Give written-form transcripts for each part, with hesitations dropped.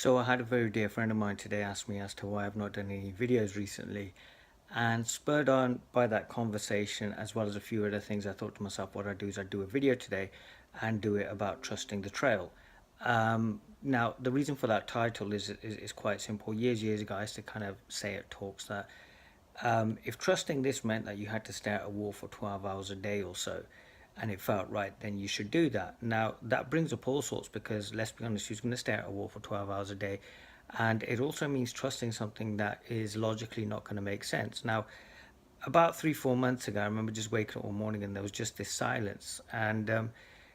So I had a very dear friend of mine today ask me as to why I've not done any videos recently. And spurred on by that conversation, as well as a few other things, I thought to myself, what I'd do is I'd do a video today and do it about trusting the trail. Now, the reason for that title is quite simple. Years ago, I used to kind of say at talks that if trusting this meant that you had to stare at a wall for 12 hours a day or so, and it felt right, then you should do that. Now, that brings up all sorts because let's be honest, who's going to stare at a wall for 12 hours a day? And it also means trusting something that is logically not going to make sense. Now, about 3 4 months ago, I remember just waking up one morning and there was just this silence, and didn't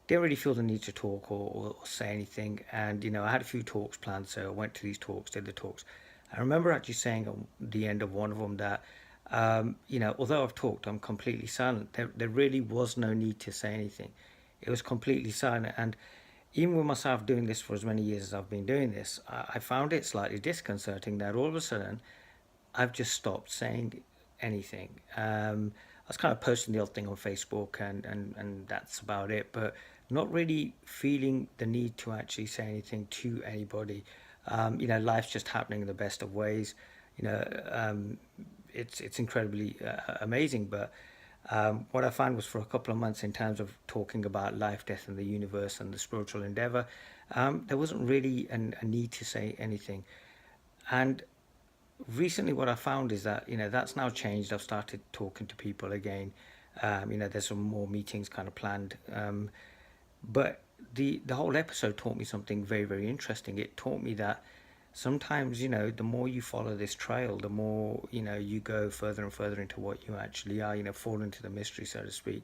really feel the need to talk or say anything. And I had a few talks planned, so I went to these talks, did the talks. I remember actually saying at the end of one of them that, although I've talked, I'm completely silent. There really was no need to say anything. It was completely silent. And even with myself doing this for as many years as I've been doing this, I found it slightly disconcerting that all of a sudden I've just stopped saying anything. I was kind of posting the odd thing on Facebook, and that's about it, but not really feeling the need to actually say anything to anybody. Life's just happening in the best of ways. You know, um, it's incredibly amazing, but what I found was for a couple of months, in terms of talking about life, death, and the universe and the spiritual endeavor, there wasn't really a need to say anything. And recently what I found is that that's now changed. I've started talking to people again. There's some more meetings kind of planned, but the whole episode taught me something very interesting. It taught me that sometimes the more you follow this trail, the more you go further and further into what you actually are, fall into the mystery, so to speak.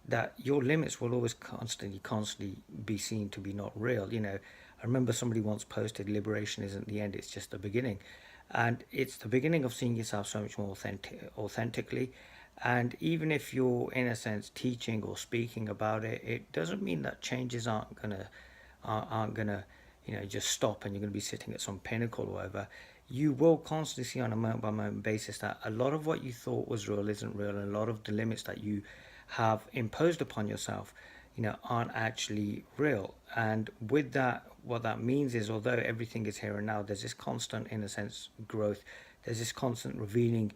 That your limits will always constantly be seen to be not real. I remember somebody once posted, liberation isn't the end, it's just the beginning. And it's the beginning of seeing yourself so much more authentically. And even if you're in a sense teaching or speaking about it, it doesn't mean that changes aren't gonna just stop and you're gonna be sitting at some pinnacle or whatever. You will constantly see on a moment by moment basis that a lot of what you thought was real isn't real, and a lot of the limits that you have imposed upon yourself aren't actually real. And with that, what that means is, although everything is here and now, there's this constant, in a sense, growth. There's this constant revealing,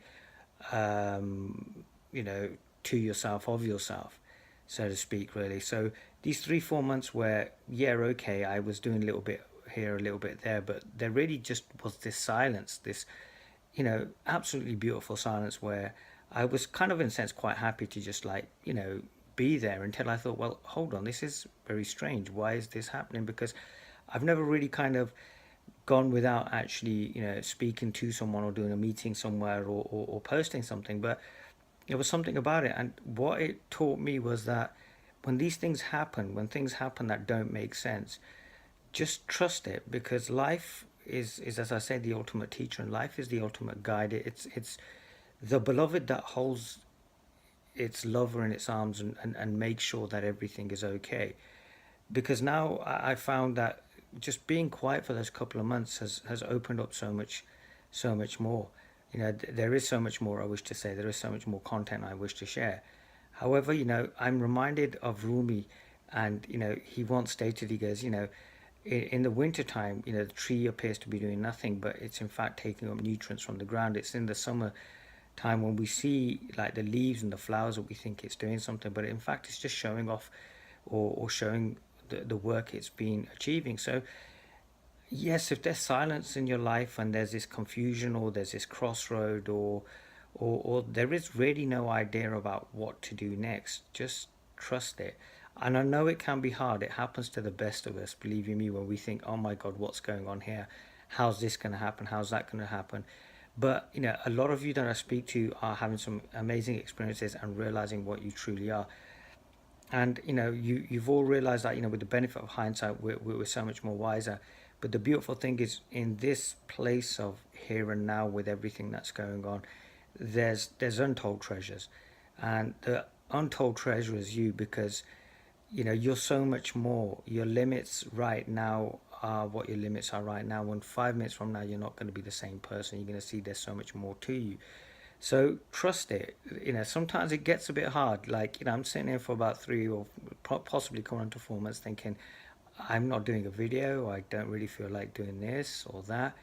um, you know, to yourself, of yourself, so to speak, really. So these 3 4 months where, yeah, okay, I was doing a little bit here, a little bit there, but there really just was this silence, this absolutely beautiful silence where I was kind of, in a sense, quite happy to just like, be there, until I thought, well, hold on, this is very strange. Why is this happening? Because I've never really kind of gone without actually, speaking to someone or doing a meeting somewhere, or posting something. But there was something about it. And what it taught me was that when these things happen, when things happen that don't make sense, just trust it, because life is, as I say, the ultimate teacher, and life is the ultimate guide. It's the beloved that holds its lover in its arms, and makes sure that everything is okay. Because now I found that just being quiet for those couple of months has opened up so much more. There is so much more I wish to say. There is so much more content I wish to share. However, I'm reminded of Rumi, and he once stated, he goes, in the winter time, the tree appears to be doing nothing, but it's in fact taking up nutrients from the ground. It's in the summer time when we see like the leaves and the flowers that we think it's doing something, but in fact it's just showing off, or showing the work it's been achieving. So yes, if there's silence in your life and there's this confusion, or there's this crossroad, or there is really no idea about what to do next, just trust it. And I know it can be hard. It happens to the best of us, believe you me, when we think, oh my God, what's going on here? How's this going to happen? How's that going to happen? But a lot of you that I speak to are having some amazing experiences and realizing what you truly are. And you've all realized that, with the benefit of hindsight, we're so much more wiser. But the beautiful thing is, in this place of here and now, with everything that's going on, there's untold treasures. And the untold treasure is you, because you're so much more. Your limits right now are what your limits are right now. When 5 minutes from now, you're not going to be the same person. You're going to see there's so much more to you. So trust it. Sometimes it gets a bit hard. Like, I'm sitting here for about 3 or possibly coming on to 4 months thinking, I'm not doing a video, I don't really feel like doing this or that,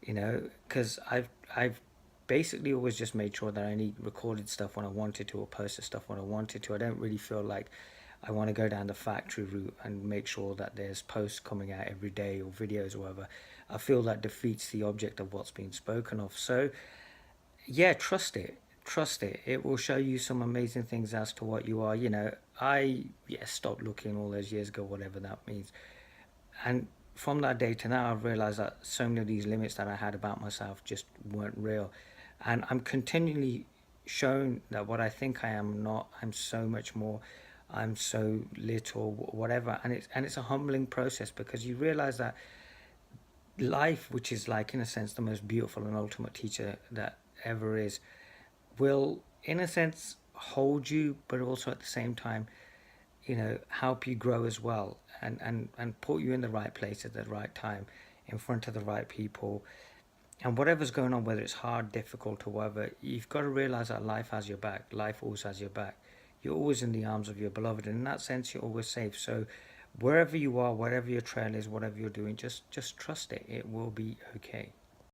because I've basically always just made sure that I only recorded stuff when I wanted to or posted stuff when I wanted to. I don't really feel like I want to go down the factory route and make sure that there's posts coming out every day or videos or whatever. I feel that defeats the object of what's being spoken of. So yeah, trust it. Trust it. It will show you some amazing things as to what you are. I stopped looking all those years ago, whatever that means. And from that day to now, I've realized that so many of these limits that I had about myself just weren't real. And I'm continually shown that what I think I am not, I'm so much more, I'm so little, whatever. And it's a humbling process because you realize that life, which is like in a sense the most beautiful and ultimate teacher that ever is, will in a sense hold you, but also at the same time help you grow as well, and put you in the right place at the right time, in front of the right people. And whatever's going on, whether it's hard, difficult, or whatever, you've got to realize that life has your back. Life always has your back. You're always in the arms of your beloved, and in that sense you're always safe. So wherever you are, whatever your trail is, whatever you're doing, just trust it. It will be okay.